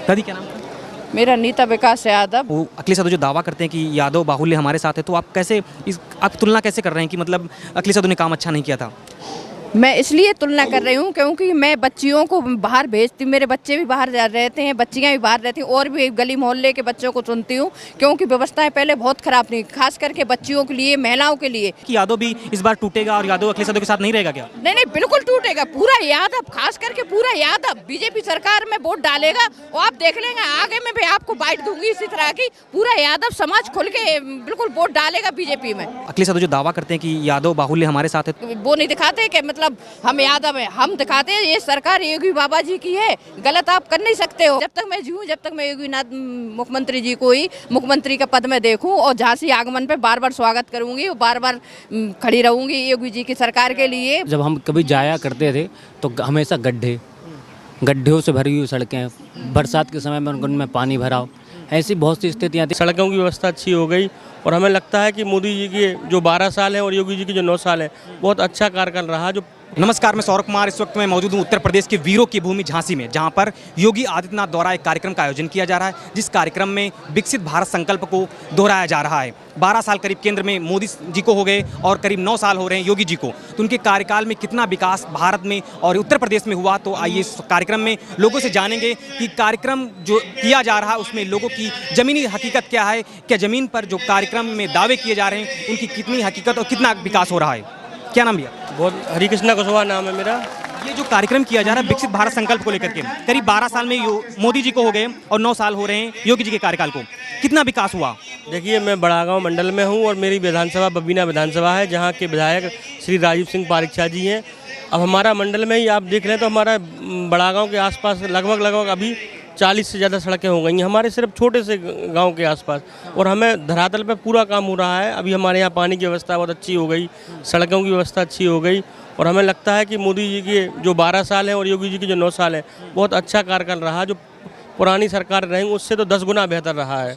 दादी क्या नाम था? मेरा नीता विकास यादव। वो अखिलेश यादव जो दावा करते हैं कि यादव बाहुल्य हमारे साथ है, तो आप कैसे आप तुलना कैसे कर रहे हैं कि मतलब अखिलेश यादव ने काम अच्छा नहीं किया था? मैं इसलिए तुलना कर रही हूँ क्योंकि मैं बच्चियों को बाहर भेजती हूँ, मेरे बच्चे भी बाहर रहते हैं, बच्चियाँ भी बाहर रहती हैं, और भी गली मोहल्ले के बच्चों को सुनती हूँ क्योंकि व्यवस्थाएं पहले बहुत खराब थी, खास करके बच्चियों के लिए, महिलाओं के लिए। कि यादव भी इस बार टूटेगा और यादव अखिलेश यादव के साथ नहीं रहेगा क्या? नहीं नहीं, बिल्कुल टूटेगा, पूरा यादव, खास करके पूरा यादव बीजेपी सरकार में वोट डालेगा और आप देख लेंगे आगे में भी आपको बाइट दूंगी इसी तरह की। पूरा यादव समाज खुल के बिल्कुल वोट डालेगा बीजेपी में। अखिलेश यादव जो दावा करते हैं कि यादव बाहुल्य हमारे साथ है, वो नहीं दिखाते कि मतलब हम यादव है, हम दिखाते हैं ये सरकार योगी बाबा जी की है, गलत आप कर नहीं सकते हो। जब तक मैं जीऊँ, जब तक मैं योगी नाथ मुख्यमंत्री जी को ही मुख्यमंत्री का पद में देखूं और झांसी आगमन पे बार बार स्वागत करूंगी और बार बार खड़ी रहूंगी योगी जी की सरकार के लिए। जब हम कभी जाया करते थे तो हमेशा गड्ढों से भरी हुई सड़कें, बरसात के समय में उनमें पानी भरा हो, ऐसी बहुत सी स्थितियाँ थी। सड़कों की व्यवस्था अच्छी हो गई और हमें लगता है कि मोदी जी के जो 12 साल हैं और योगी जी के जो 9 साल हैं बहुत अच्छा कार्यकाल रहा। जो नमस्कार, मैं सौरभ कुमार। इस वक्त मैं मौजूद हूँ उत्तर प्रदेश के वीरों की भूमि झांसी में, जहाँ पर योगी आदित्यनाथ द्वारा एक कार्यक्रम का आयोजन किया जा रहा है, जिस कार्यक्रम में विकसित भारत संकल्प को दोहराया जा रहा है। 12 साल करीब केंद्र में मोदी जी को हो गए और करीब 9 साल हो रहे हैं योगी जी को, तो उनके कार्यकाल में कितना विकास भारत में और उत्तर प्रदेश में हुआ, तो आइए इस कार्यक्रम में लोगों से जानेंगे कि कार्यक्रम जो किया जा रहा है उसमें लोगों की ज़मीनी हकीकत क्या है, क्या ज़मीन पर जो कार्यक्रम में दावे किए जा रहे हैं उनकी कितनी हकीकत और कितना विकास हो रहा है। क्या नाम भैया? बहुत हरिकृष्णा कुशवाहा नाम है मेरा। ये जो कार्यक्रम किया जा रहा है विकसित भारत संकल्प को लेकर के, करीब 12 साल में मोदी जी को हो गए और 9 साल हो रहे हैं योगी जी के कार्यकाल को, कितना विकास हुआ? देखिए, मैं बड़ागांव मंडल में हूँ और मेरी विधानसभा बबीना विधानसभा है, जहाँ के विधायक श्री राजीव सिंह पारिक्षा जी हैं। अब हमारा मंडल में ही आप देख लें तो हमारा बड़ागांव के आसपास लगभग अभी 40 से ज़्यादा सड़कें हो गई हैं हमारे सिर्फ छोटे से गांव के आसपास, और हमें धरातल पे पूरा काम हो रहा है। अभी हमारे यहाँ पानी की व्यवस्था बहुत अच्छी हो गई, सड़कों की व्यवस्था अच्छी हो गई, और हमें लगता है कि मोदी जी के जो 12 साल हैं और योगी जी के जो 9 साल हैं बहुत अच्छा कार्यकाल रहा। जो पुरानी सरकार रहेंगी उससे तो 10 गुना बेहतर रहा है,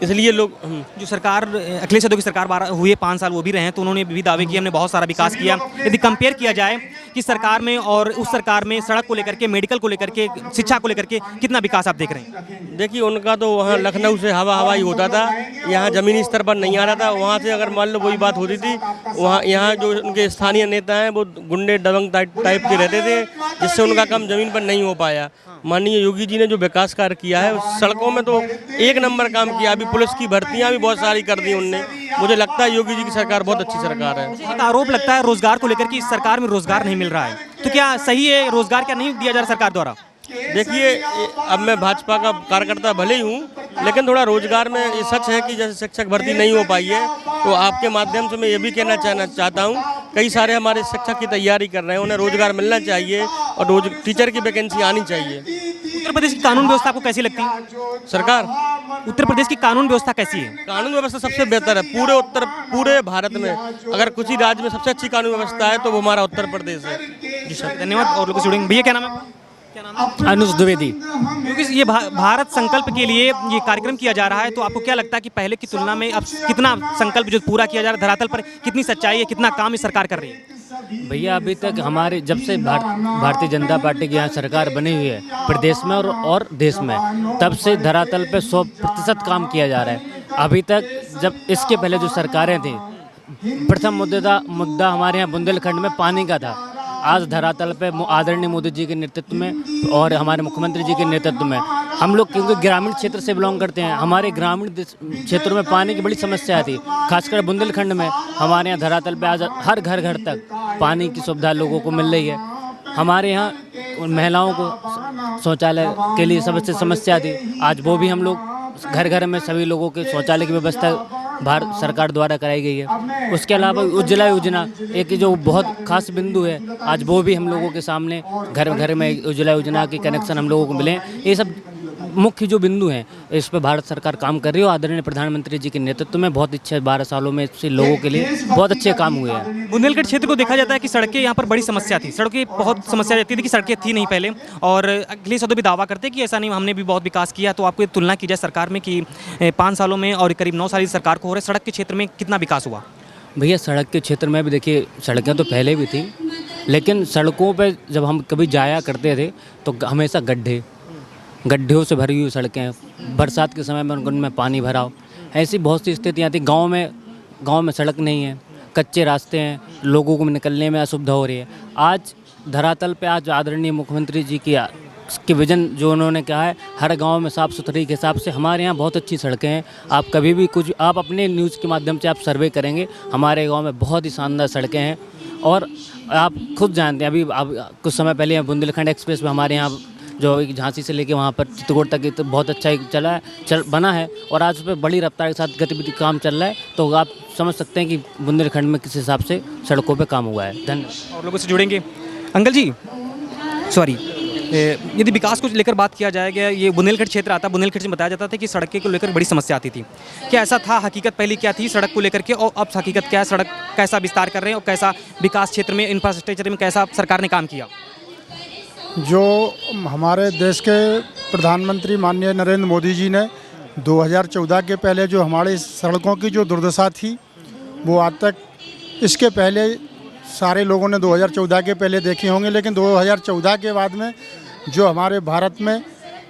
इसलिए लोग जो सरकार अखिलेश यादव की सरकार हुए 5 साल वो भी रहे हैं, तो उन्होंने भी दावे किए हमने बहुत सारा विकास किया। यदि कंपेयर किया जाए कि सरकार में और उस सरकार में सड़क को लेकर के, मेडिकल को लेकर के, शिक्षा को लेकर के कितना विकास आप देख रहे हैं? देखिए, उनका तो वहाँ लखनऊ से हवा ही होता था, यहाँ ज़मीनी स्तर पर नहीं आ रहा था। वहाँ से अगर मान लो वही बात होती थी, वहाँ यहाँ जो उनके स्थानीय नेता हैं वो गुंडे दबंग टाइप के रहते थे, जिससे उनका काम ज़मीन पर नहीं हो पाया। माननीय योगी जी ने जो विकास कार्य किया है सड़कों में तो एक नंबर काम किया। अभी पुलिस की भर्तियां भी बहुत सारी कर दी उनने। मुझे लगता है योगी जी की सरकार बहुत अच्छी सरकार है। एक आरोप लगता है रोजगार को लेकर कि इस सरकार में रोजगार नहीं मिल रहा है, तो क्या सही है? रोजगार क्या नहीं दिया जा रहा सरकार द्वारा? देखिए, अब मैं भाजपा का कार्यकर्ता भले ही हूँ, लेकिन थोड़ा रोजगार में ये सच है कि जैसे शिक्षक भर्ती नहीं हो पाई है, तो आपके माध्यम से मैं ये भी कहना चाहता हूँ, कई सारे हमारे शिक्षक की तैयारी कर रहे हैं, उन्हें रोजगार मिलना चाहिए और टीचर की वैकेंसी आनी चाहिए। उत्तर प्रदेश की कानून व्यवस्था आपको कैसी लगती है? सरकार उत्तर प्रदेश की कानून व्यवस्था कैसी है? कानून व्यवस्था सबसे बेहतर है पूरे भारत में। अगर कुछ ही राज्य में सबसे अच्छी कानून व्यवस्था है तो वो हमारा उत्तर प्रदेश है। जी सर, धन्यवाद। और लोगों से जुड़ेंगे। भैया क्या नाम है? अनुज द्विवेदी। क्योंकि ये भारत संकल्प के लिए ये कार्यक्रम किया जा रहा है, तो आपको क्या लगता है कि पहले की तुलना में अब कितना संकल्प जो पूरा किया जा रहा है धरातल पर, कितनी सच्चाई है, कितना काम इस सरकार कर रही है? भैया, अभी तक हमारे जब से भारतीय जनता पार्टी की यहाँ सरकार बनी हुई है प्रदेश में और देश में, तब से धरातल पे 100% काम किया जा रहा है। अभी तक जब इसके पहले जो सरकारें थी, प्रथम मुद्दा हमारे यहाँ बुंदेलखंड में पानी का था। आज धरातल पे आदरणीय मोदी जी के नेतृत्व में और हमारे मुख्यमंत्री जी के नेतृत्व में, हम लोग क्योंकि ग्रामीण क्षेत्र से बिलोंग करते हैं, हमारे ग्रामीण क्षेत्रों में पानी की बड़ी समस्या थी। खासकर बुंदेलखंड में हमारे यहाँ धरातल पे आज हर घर तक पानी की सुविधा लोगों को मिल रही है। हमारे यहाँ महिलाओं को शौचालय के लिए सबसे समस्या थी, आज वो भी हम लोग घर में सभी लोगों के शौचालय की व्यवस्था भारत सरकार द्वारा कराई गई है। उसके अलावा उज्ज्वला योजना एक जो बहुत खास बिंदु है, आज वो भी हम लोगों के सामने घर में उज्ज्वला योजना के कनेक्शन हम लोगों को मिले। ये सब मुख्य जो बिंदु हैं, इस पर भारत सरकार काम कर रही है। आदरणीय प्रधानमंत्री जी के नेतृत्व में बहुत अच्छे 12 सालों में इससे लोगों के लिए बहुत अच्छे काम हुए हैं। बुंदेलखंड क्षेत्र को देखा जाता है कि सड़कें यहाँ पर बड़ी समस्या थी, सड़कें बहुत समस्या रहती थी कि सड़कें थी नहीं पहले, और अखिलेश यादव भी दावा करते हैं कि ऐसा नहीं, हमने भी बहुत विकास किया। तो आपको तुलना की जाए सरकार में कि 5 सालों में और करीब 9 साल की सरकार को हो रहे, सड़क के क्षेत्र में कितना विकास हुआ? भैया, सड़क के क्षेत्र में भी देखिए, सड़कें तो पहले भी थी, लेकिन सड़कों पर जब हम कभी जाया करते थे तो हमेशा गड्ढों से भरी हुई सड़कें, बरसात के समय में उनमें पानी भरा हो, ऐसी बहुत सी स्थितियाँ थी। गांव में सड़क नहीं है, कच्चे रास्ते हैं, लोगों को निकलने में असुविधा हो रही है। आज धरातल पे आज आदरणीय मुख्यमंत्री जी की विजन जो उन्होंने कहा है, हर गांव में साफ़ सुथरी के हिसाब से हमारे यहाँ बहुत अच्छी सड़कें हैं। आप कभी भी कुछ आप अपने न्यूज़ के माध्यम से आप सर्वे करेंगे, हमारे गांव में बहुत ही शानदार सड़कें हैं। और आप खुद जानते हैं, अभी कुछ समय पहले बुंदेलखंड एक्सप्रेस में हमारे यहाँ जो झांसी से लेके वहाँ पर चित्तौड़ तक तो बहुत अच्छा ही बना है, और आज उस पर बड़ी रफ्तार के साथ गतिविधि काम चल रहा है। तो आप समझ सकते हैं कि बुंदेलखंड में किस हिसाब से सड़कों पे काम हुआ है। धन्यवाद। और लोगों से जुड़ेंगे। अंकल जी, सॉरी, यदि विकास को लेकर बात किया जाएगा, ये बुंदेलखंड क्षेत्र आता है, बुंदेलखंड से बताया जाता था कि सड़क को लेकर बड़ी समस्या आती थी। क्या ऐसा था? हकीकत पहले क्या थी सड़क को लेकर के, और अब हकीकत क्या है? सड़क कैसा विस्तार कर रहे हैं और कैसा विकास क्षेत्र में, इंफ्रास्ट्रक्चर में कैसा सरकार ने काम किया? जो हमारे देश के प्रधानमंत्री माननीय नरेंद्र मोदी जी ने 2014 के पहले जो हमारी सड़कों की जो दुर्दशा थी, वो आज तक, इसके पहले सारे लोगों ने 2014 के पहले देखे होंगे, लेकिन 2014 के बाद में जो हमारे भारत में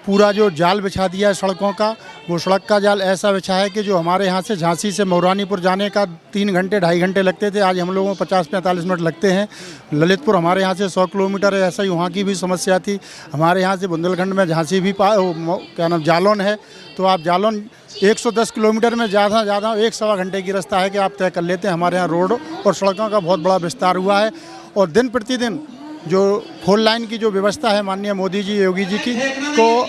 पूरा जो जाल बिछा दिया है सड़कों का, वो सड़क का जाल ऐसा बिछा है कि जो हमारे यहाँ से झांसी से मौरानीपुर जाने का 3 घंटे 2.5 घंटे लगते थे, आज हम लोगों को 50-45 मिनट लगते हैं। ललितपुर हमारे यहाँ से 100 किलोमीटर है, ऐसा ही वहाँ की भी समस्या थी। हमारे यहाँ से बुंदेलखंड में झांसी भी क्या नाम जालौन है, तो आप जालौन 110 किलोमीटर में ज़्यादा 1-1.25 घंटे की रास्ता है कि आप तय कर लेते हैं। हमारे यहाँ रोड और सड़कों का बहुत बड़ा विस्तार हुआ है, और दिन प्रतिदिन जो 4 लाइन की जो व्यवस्था है माननीय मोदी जी, योगी जी की, तो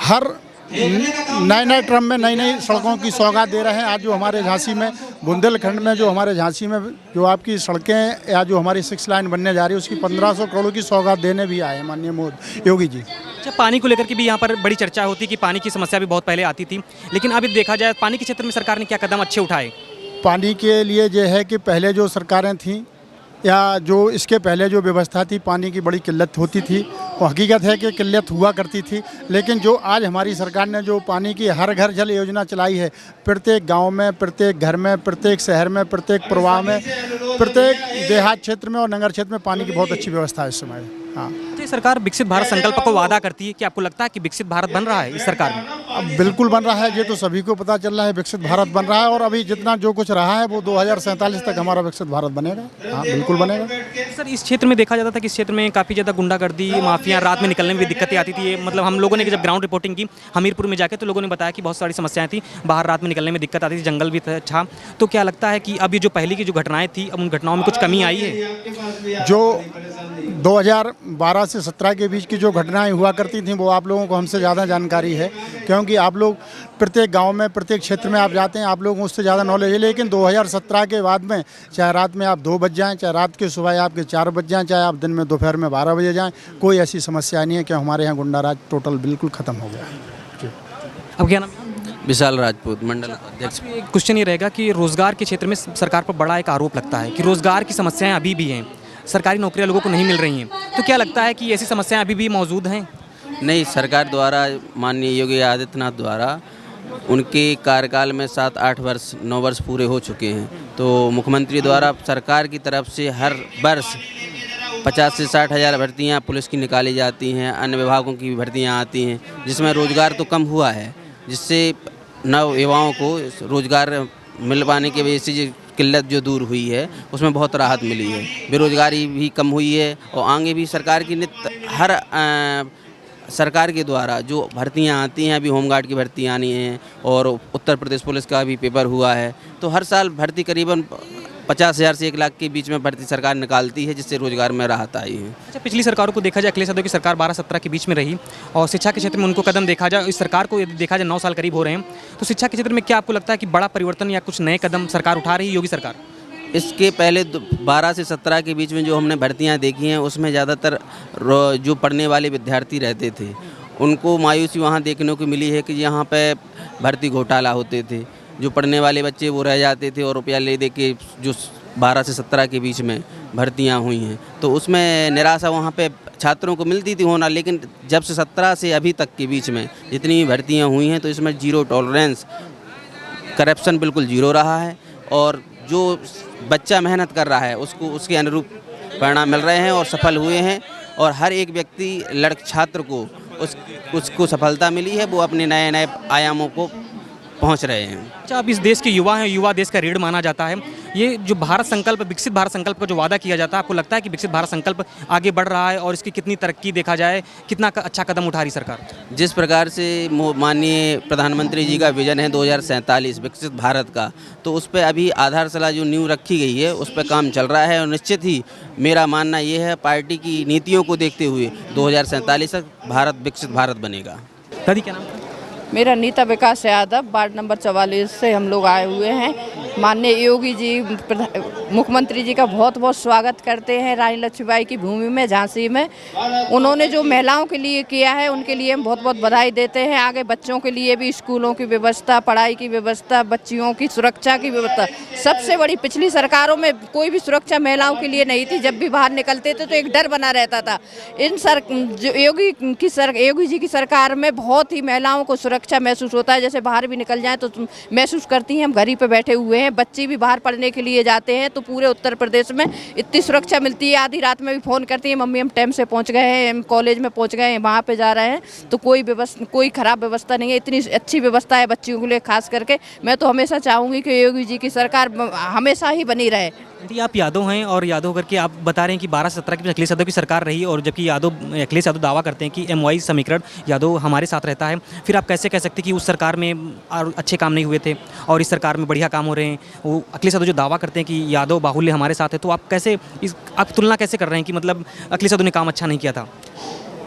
हर नए ट्रम में नई सड़कों की सौगात दे रहे हैं। आज जो हमारे झांसी में, बुंदेलखंड में जो हमारे झांसी में जो आपकी सड़कें या जो हमारी 6 लाइन बनने जा रही है, उसकी 1500 करोड़ की सौगात देने भी आए हैं माननीय मोदी योगी जी। अच्छा, पानी को लेकर के भी यहाँ पर बड़ी चर्चा होती है कि पानी की समस्या भी बहुत पहले आती थी, लेकिन अभी देखा जाए पानी के क्षेत्र में सरकार ने क्या कदम अच्छे उठाए? पानी के लिए जो है कि पहले जो सरकारें थीं या जो इसके पहले जो व्यवस्था थी, पानी की बड़ी किल्लत होती थी, वो हकीकत है कि किल्लत हुआ करती थी। लेकिन जो आज हमारी सरकार ने जो पानी की हर घर जल योजना चलाई है, प्रत्येक गांव में, प्रत्येक घर में, प्रत्येक शहर में, प्रत्येक प्रवाह में, प्रत्येक देहात क्षेत्र में और नगर क्षेत्र में पानी की बहुत अच्छी व्यवस्था है इस समय। हाँ, तो सरकार विकसित भारत संकल्प को वादा करती है कि आपको लगता है कि विकसित भारत बन रहा है इस सरकार में? अब बिल्कुल बन रहा है, ये तो सभी को पता चल रहा है, विकसित भारत बन रहा है। और अभी जितना जो कुछ रहा है वो 2047 तक हमारा विकसित भारत बनेगा। हाँ, बिल्कुल बनेगा। सर, इस क्षेत्र में देखा जाता था कि इस क्षेत्र में काफ़ी ज़्यादा गुंडागर्दी, माफिया, रात में निकलने में भी दिक्कतें आती थी। मतलब हम लोगों ने जब ग्राउंड रिपोर्टिंग की हमीरपुर में जाके, तो लोगों ने बताया कि बहुत सारी समस्याएं थी, बाहर रात में निकलने में दिक्कत आती थी, जंगल भी था। तो क्या लगता है कि अभी जो पहले की जो घटनाएं थी, अब उन घटनाओं में कुछ कमी आई है? जो 2012 से 17 के बीच की जो घटनाएं हुआ करती थी, वो आप लोगों को हमसे ज़्यादा जानकारी है, क्योंकि आप लोग प्रत्येक गांव में, प्रत्येक क्षेत्र में आप जाते हैं, आप लोगों को उससे ज़्यादा नॉलेज है। लेकिन 2017 के बाद में, चाहे रात में आप 2 बज जाएँ, चाहे रात के सुबह आपके 4 बज जाएँ, चाहे आप दिन में दोपहर में 12 बजे जाएँ, कोई ऐसी समस्या नहीं है कि हमारे यहाँ गुंडाराज टोटल बिल्कुल ख़त्म हो गया है। अब क्या नाम? विशाल राजपूत, मंडल अध्यक्ष। क्वेश्चन ये रहेगा कि रोजगार के क्षेत्र में सरकार पर बड़ा एक आरोप लगता है कि रोजगार की समस्याएं अभी भी हैं, सरकारी नौकरियां लोगों को नहीं मिल रही हैं। तो क्या लगता है कि ऐसी समस्याएं अभी भी मौजूद हैं? नहीं, सरकार द्वारा, माननीय योगी आदित्यनाथ द्वारा, उनके कार्यकाल में 7-8 वर्ष 9 वर्ष पूरे हो चुके हैं। तो मुख्यमंत्री द्वारा सरकार की तरफ से हर वर्ष 50 से 60 हज़ार भर्तियाँ पुलिस की निकाली जाती हैं, अन्य विभागों की भी भर्तियाँ आती हैं, जिसमें रोज़गार तो कम हुआ है, जिससे नव युवाओं को रोज़गार मिल पाने की वजह से किल्लत जो दूर हुई है, उसमें बहुत राहत मिली है। बेरोज़गारी भी कम हुई है, और आगे भी सरकार की हर सरकार के द्वारा जो भर्तियां आती हैं, अभी होमगार्ड की भर्ती आनी है, और उत्तर प्रदेश पुलिस का भी पेपर हुआ है, तो हर साल भर्ती करीबन 50,000 से 1 लाख के बीच में भर्ती सरकार निकालती है, जिससे रोजगार में राहत आई है। अच्छा, पिछली सरकारों को देखा जाए, अखिलेश यादव की सरकार 12-17 के बीच में रही, और शिक्षा के क्षेत्र में उनको कदम देखा जाए, इस सरकार को यदि देखा जाए 9 साल करीब हो रहे हैं, तो शिक्षा के क्षेत्र में क्या आपको लगता है कि बड़ा परिवर्तन या कुछ नए कदम सरकार उठा रही है योगी सरकार? इसके पहले 12 से 17 के बीच में जो हमने भर्तियां देखी हैं, उसमें ज़्यादातर जो पढ़ने वाले विद्यार्थी रहते थे, उनको मायूसी वहाँ देखने को मिली है कि यहाँ पे भर्ती घोटाला होते थे। जो पढ़ने वाले बच्चे वो रह जाते थे, और रुपया ले दे के जो 12 से 17 के बीच में भर्तियां हुई हैं, तो उसमें निराशा वहाँ पे छात्रों को मिलती थी होना। लेकिन जब से 17 से अभी तक के बीच में जितनी भी भर्तियाँ हुई हैं, तो इसमें जीरो टॉलरेंस, करप्शन बिल्कुल जीरो रहा है, और जो बच्चा मेहनत कर रहा है उसको उसके अनुरूप परिणाम मिल रहे हैं और सफल हुए हैं। और हर एक व्यक्ति छात्र को उसको सफलता मिली है, वो अपने नए नए आयामों को पहुंच रहे हैं। अच्छा, अब इस देश के युवा हैं, युवा देश का रीढ़ माना जाता है। ये जो भारत संकल्प, विकसित भारत संकल्प का जो वादा किया जाता है, आपको लगता है कि विकसित भारत संकल्प आगे बढ़ रहा है और इसकी कितनी तरक्की देखा जाए, कितना अच्छा कदम उठा रही सरकार? जिस प्रकार से माननीय प्रधानमंत्री जी का विजन है 2047 विकसित भारत का, तो उस पर अभी आधारशिला जो नींव रखी गई है उस पर काम चल रहा है और निश्चित ही मेरा मानना ये है पार्टी की नीतियों को देखते हुए 2047 तक भारत विकसित भारत बनेगा। दादी क्या नाम? मेरा नीता विकास यादव, वार्ड नंबर 44 से हम लोग आए हुए हैं। माननीय योगी जी मुख्यमंत्री जी का बहुत बहुत स्वागत करते हैं रानी लक्ष्मीबाई की भूमि में, झांसी में। उन्होंने जो महिलाओं के लिए किया है उनके लिए हम बहुत बहुत बधाई देते हैं। आगे बच्चों के लिए भी स्कूलों की व्यवस्था, पढ़ाई की व्यवस्था, बच्चियों की सुरक्षा की व्यवस्था, सबसे बड़ी पिछली सरकारों में कोई भी सुरक्षा महिलाओं के लिए नहीं थी। जब भी बाहर निकलते थे तो एक डर बना रहता था। योगी जी की सरकार में बहुत ही महिलाओं को सुरक्षा महसूस होता है। जैसे बाहर भी निकल जाए तो महसूस करती हैं हम घर ही पे बैठे हुए हैं। बच्चे भी बाहर पढ़ने के लिए जाते हैं तो पूरे उत्तर प्रदेश में इतनी सुरक्षा मिलती है। आधी रात में भी फ़ोन करती है, मम्मी हम टाइम से पहुंच गए हैं, हम कॉलेज में पहुंच गए हैं, वहाँ पे जा रहे हैं। तो कोई ख़राब व्यवस्था नहीं है, इतनी अच्छी व्यवस्था है बच्चियों के लिए खास करके। मैं तो हमेशा चाहूँगी कि योगी जी की सरकार हमेशा ही बनी रहे। आंटी, आप यादव हैं और यादव करके आप बता रहे हैं कि 12 से 17 की अखिलेश यादव की सरकार रही, और जबकि अखिलेश यादव दावा करते हैं कि MOI समीकरण यादव हमारे साथ रहता है। फिर आप कैसे कह सकते हैं कि उस सरकार में अच्छे काम नहीं हुए थे और इस सरकार में बढ़िया काम हो रहे हैं? वो अखिलेश यादव जो दावा करते हैं कि यादव बाहुल्य हमारे साथ है, तो आप कैसे आप तुलना कैसे कर रहे हैं कि मतलब अखिलेश यादव ने काम अच्छा नहीं किया था?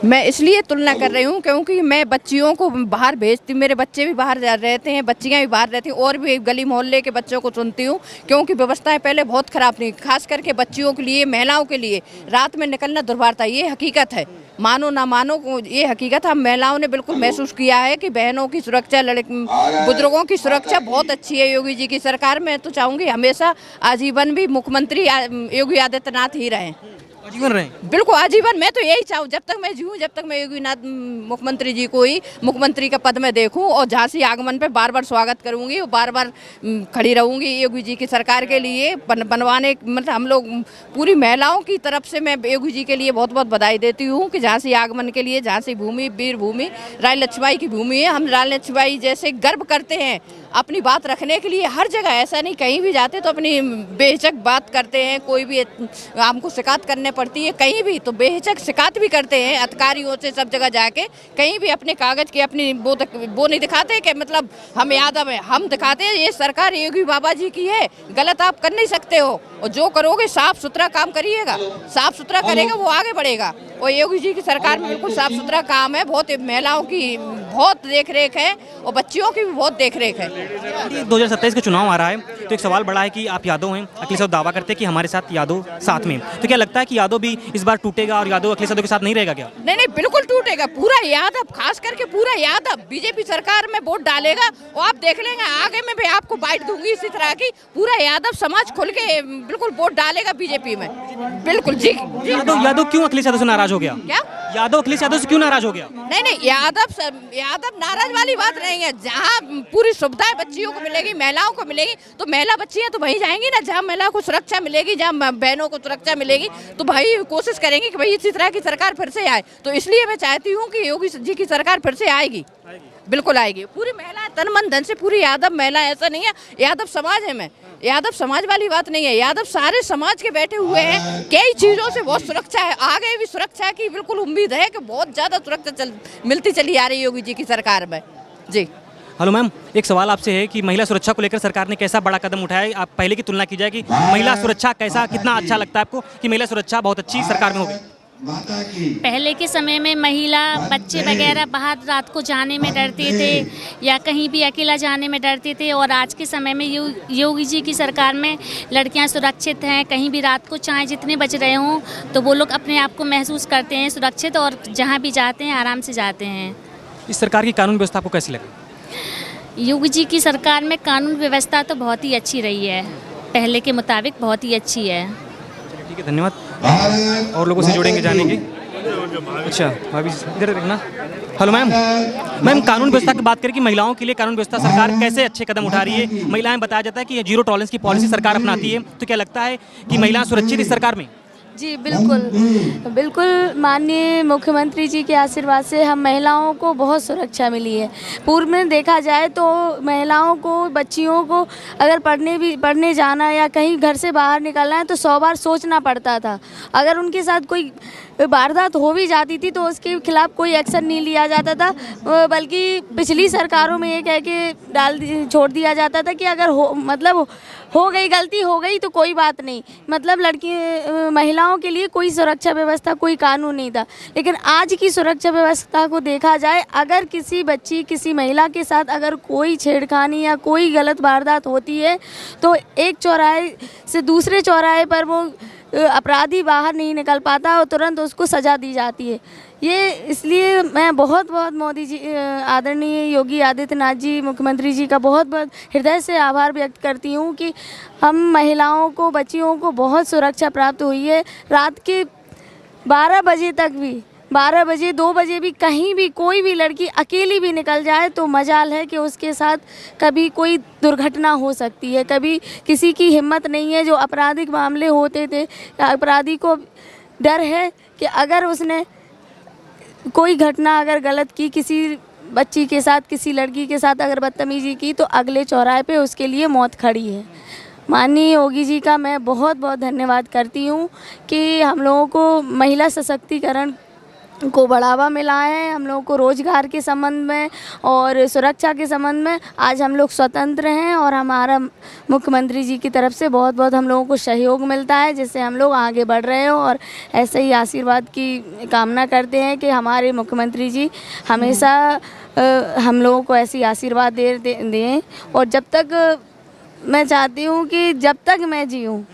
मैं इसलिए तुलना कर रही हूँ क्योंकि मैं बच्चियों को बाहर भेजती हूँ, मेरे बच्चे भी बाहर रहते हैं, बच्चियाँ भी बाहर रहती हैं, और भी गली मोहल्ले के बच्चों को चुनती हूँ क्योंकि व्यवस्थाएं पहले बहुत ख़राब थी। खास करके बच्चियों के लिए, महिलाओं के लिए रात में निकलना दुर्भार था। ये हकीकत है, मानो ना मानो ये हकीकत हम महिलाओं ने बिल्कुल महसूस किया है कि बहनों की सुरक्षा, बुजुर्गों की सुरक्षा बहुत अच्छी है योगी जी की सरकार में। तो चाहूँगी हमेशा आजीवन भी मुख्यमंत्री योगी आदित्यनाथ ही रहें। आजीवन रहे? बिल्कुल आजीवन। मैं तो यही चाहूँ, जब तक मैं जीऊँ, जब तक मैं योगी नाथ मुख्यमंत्री जी को ही मुख्यमंत्री का पद में देखूँ और झांसी आगमन पे बार बार स्वागत करूँगी और बार बार खड़ी रहूँगी योगी जी की सरकार के लिए बनवाने। मतलब हम लोग पूरी महिलाओं की तरफ से मैं योगी जी के लिए बहुत बहुत बधाई देती हूँ कि झांसी आगमन के लिए। झांसी भूमि वीर भूमि रानी लक्ष्मीबाई की भूमि है। हम रानी लक्ष्मीबाई जैसे गर्व करते हैं अपनी बात रखने के लिए हर जगह। ऐसा नहीं कहीं भी जाते तो अपनी बेहिचक बात करते हैं, कोई भी हमको शिकायत करने पड़ती है कहीं भी तो बेहिचक शिकायत भी करते हैं अधिकारियों से, सब जगह जाके। कहीं भी अपने कागज की अपनी वो नहीं दिखाते कि मतलब हम यादव है, हम दिखाते हैं ये सरकार योगी बाबा जी की है, गलत आप कर नहीं सकते हो। और जो करोगे साफ सुथरा काम करिएगा, साफ सुथरा करेगा वो आगे बढ़ेगा। और योगी जी की सरकार में बिल्कुल साफ सुथरा काम है, बहुत महिलाओं की बहुत देख रेख है और बच्चियों की भी बहुत देख रेख है। 2027 का चुनाव आ रहा है तो एक सवाल बड़ा है कि आप यादव हैं, अखिलेश यादव दावा करते हैं कि हमारे साथ यादव साथ में, तो क्या लगता है कि यादव भी इस बार टूटेगा और यादव अखिलेश यादव के साथ नहीं रहेगा क्या? नहीं नहीं, बिल्कुल टूटेगा। पूरा यादव, खास करके पूरा यादव बीजेपी सरकार में वोट डालेगा और आप देख लेंगे आगे में भी आपको बाइट दूंगी इसी तरह की। पूरा यादव समाज खुल के बिल्कुल वोट डालेगा बीजेपी में, बिल्कुल। जी यादव क्यों अखिलेश यादव से नाराज हो गया? क्या यादव अखिलेश यादव से क्यों नाराज हो गया? नहीं नहीं, यादव नाराज वाली बात नहीं है। जहाँ पूरी सुविधाएं बच्चियों को मिलेगी, महिलाओं को मिलेगी, तो महिला बच्चियां तो वहीं जाएंगी ना जहाँ महिला को सुरक्षा मिलेगी, जहाँ बहनों को सुरक्षा मिलेगी, तो भाई कोशिश करेंगे कि भाई इसी तरह की सरकार फिर से आए। तो इसलिए मैं चाहती हूँ कि योगी जी की सरकार फिर से आएगी, बिल्कुल आएगी। पूरी महिला तन मन धन से, पूरी यादव महिला, ऐसा नहीं है यादव समाज है। मैं यादव समाज वाली बात नहीं है, यादव सारे समाज के बैठे हुए हैं। कई चीज़ों से बहुत सुरक्षा है, आगे भी सुरक्षा की बिल्कुल उम्मीद है कि बहुत ज़्यादा सुरक्षा मिलती चली आ रही है योगी जी की सरकार में। जी हेलो मैम, एक सवाल आपसे है कि महिला सुरक्षा को लेकर सरकार ने कैसा बड़ा कदम उठाया है? आप पहले की तुलना की जाए कि महिला सुरक्षा कैसा, कितना अच्छा लगता है आपको कि महिला सुरक्षा बहुत अच्छी सरकार में हो गई? पहले के समय में महिला बच्चे वगैरह बाहर रात को जाने में डरते थे या कहीं भी अकेला जाने में डरते थे, और आज के समय में योगी जी की सरकार में लड़कियां सुरक्षित हैं। कहीं भी रात को चाहे जितने बज रहे हों तो वो लोग अपने आप को महसूस करते हैं सुरक्षित, और जहां भी जाते हैं आराम से जाते हैं। इस सरकार की कानून व्यवस्था आपको कैसी लगी? योगी जी की सरकार में कानून व्यवस्था तो बहुत ही अच्छी रही है, पहले के मुताबिक बहुत ही अच्छी है। ठीक है, धन्यवाद। और लोगों से जुड़ेंगे, जानेंगे। अच्छा अभी इधर देखना। हेलो मैम, कानून व्यवस्था की बात करें कि महिलाओं के लिए कानून व्यवस्था सरकार कैसे अच्छे कदम उठा रही है? महिलाएं बताया जाता है कि जीरो टॉलरेंस की पॉलिसी सरकार अपनाती है, तो क्या लगता है कि महिलाएं सुरक्षित इस सरकार में? जी बिल्कुल बिल्कुल, माननीय मुख्यमंत्री जी के आशीर्वाद से हम महिलाओं को बहुत सुरक्षा मिली है। पूर्व में देखा जाए तो महिलाओं को, बच्चियों को अगर पढ़ने जाना या कहीं घर से बाहर निकलना है तो 100 बार सोचना पड़ता था। अगर उनके साथ कोई वारदात हो भी जाती थी तो उसके खिलाफ कोई एक्शन नहीं लिया जाता था, बल्कि पिछली सरकारों में ये कह के छोड़ दिया जाता था कि अगर हो गई, गलती हो गई तो कोई बात नहीं, मतलब महिलाओं के लिए कोई सुरक्षा व्यवस्था, कोई कानून नहीं था। लेकिन आज की सुरक्षा व्यवस्था को देखा जाए, अगर किसी बच्ची, किसी महिला के साथ अगर कोई छेड़खानी या कोई गलत वारदात होती है तो एक चौराहे से दूसरे चौराहे पर वो अपराधी बाहर नहीं निकल पाता और तुरंत उसको सज़ा दी जाती है। ये इसलिए मैं बहुत मोदी जी, आदरणीय योगी आदित्यनाथ जी, मुख्यमंत्री जी का बहुत हृदय से आभार व्यक्त करती हूँ कि हम महिलाओं को, बच्चियों को बहुत सुरक्षा प्राप्त हुई है। रात के 12 बजे तक भी, 12 बजे 2 बजे भी कहीं भी कोई भी लड़की अकेली भी निकल जाए तो मजाल है कि उसके साथ कभी कोई दुर्घटना हो सकती है। कभी किसी की हिम्मत नहीं है, जो आपराधिक मामले होते थे, अपराधी को डर है कि अगर उसने कोई घटना अगर गलत की, किसी बच्ची के साथ, किसी लड़की के साथ अगर बदतमीजी की तो अगले चौराहे पे उसके लिए मौत खड़ी है। माननीय योगी जी का मैं बहुत धन्यवाद करती हूँ कि हम लोगों को महिला सशक्तिकरण को बढ़ावा मिला है। हम लोगों को रोजगार के संबंध में और सुरक्षा के संबंध में आज हम लोग स्वतंत्र हैं और हमारा मुख्यमंत्री जी की तरफ से बहुत हम लोगों को सहयोग मिलता है, जिससे हम लोग आगे बढ़ रहे हो और ऐसे ही आशीर्वाद की कामना करते हैं कि हमारे मुख्यमंत्री जी हमेशा हम लोगों को ऐसी आशीर्वाद दें। और जब तक मैं चाहती हूँ कि जब तक मैं जीऊँ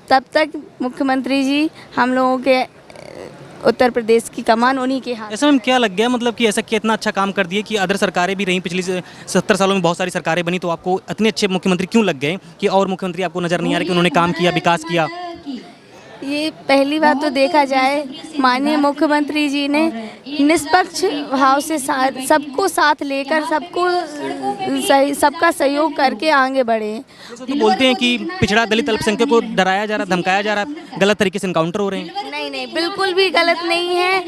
तब तक मुख्यमंत्री जी हम लोगों के उत्तर प्रदेश की कमान उन्हीं के हाथ। ऐसा में क्या लग गया, मतलब कि ऐसा कितना अच्छा काम कर दिए कि अदर सरकारें भी रहीं, पिछली 70 सालों में बहुत सारी सरकारें बनी, तो आपको इतने अच्छे मुख्यमंत्री क्यों लग गए कि और मुख्यमंत्री आपको नज़र नहीं आ रहे कि उन्होंने काम किया, विकास किया? ये पहली बात तो देखा जाए, माननीय मुख्यमंत्री जी ने निष्पक्ष भाव से सबको साथ लेकर, सबका सहयोग करके आगे बढ़े। तो बोलते हैं कि पिछड़ा दलित अल्पसंख्यक को डराया जा रहा, धमकाया जा रहा, गलत तरीके से इनकाउंटर हो रहे हैं। नहीं, बिल्कुल भी गलत नहीं है।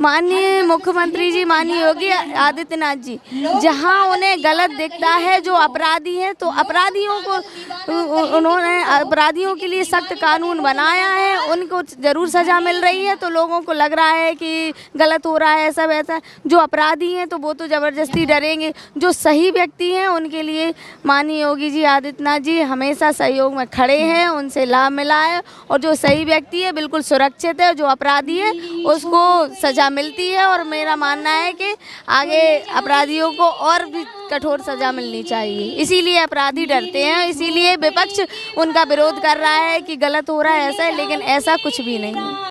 माननीय मुख्यमंत्री जी, माननीय योगी आदित्यनाथ जी, जहां उन्हें गलत दिखता है, जो अपराधी हैं, तो अपराधियों को उन्होंने अपराधियों के लिए सख्त कानून बनाया है, उनको ज़रूर सज़ा मिल रही है। तो लोगों को लग रहा है कि गलत हो रहा है, ऐसा वैसा। जो अपराधी हैं तो वो तो ज़बरदस्ती डरेंगे, जो सही व्यक्ति हैं उनके लिए माननीय योगी जी आदित्यनाथ जी हमेशा सहयोग में खड़े हैं, उनसे लाभ मिला है। और जो सही व्यक्ति है बिल्कुल सुरक्षित है, जो अपराधी है उसको सज़ा मिलती है। और मेरा मानना है कि आगे अपराधियों को और भी कठोर सज़ा मिलनी चाहिए। इसीलिए अपराधी डरते हैं, इसीलिए विपक्ष उनका विरोध कर रहा है कि गलत हो रहा है ऐसा है, लेकिन ऐसा कुछ भी नहीं है।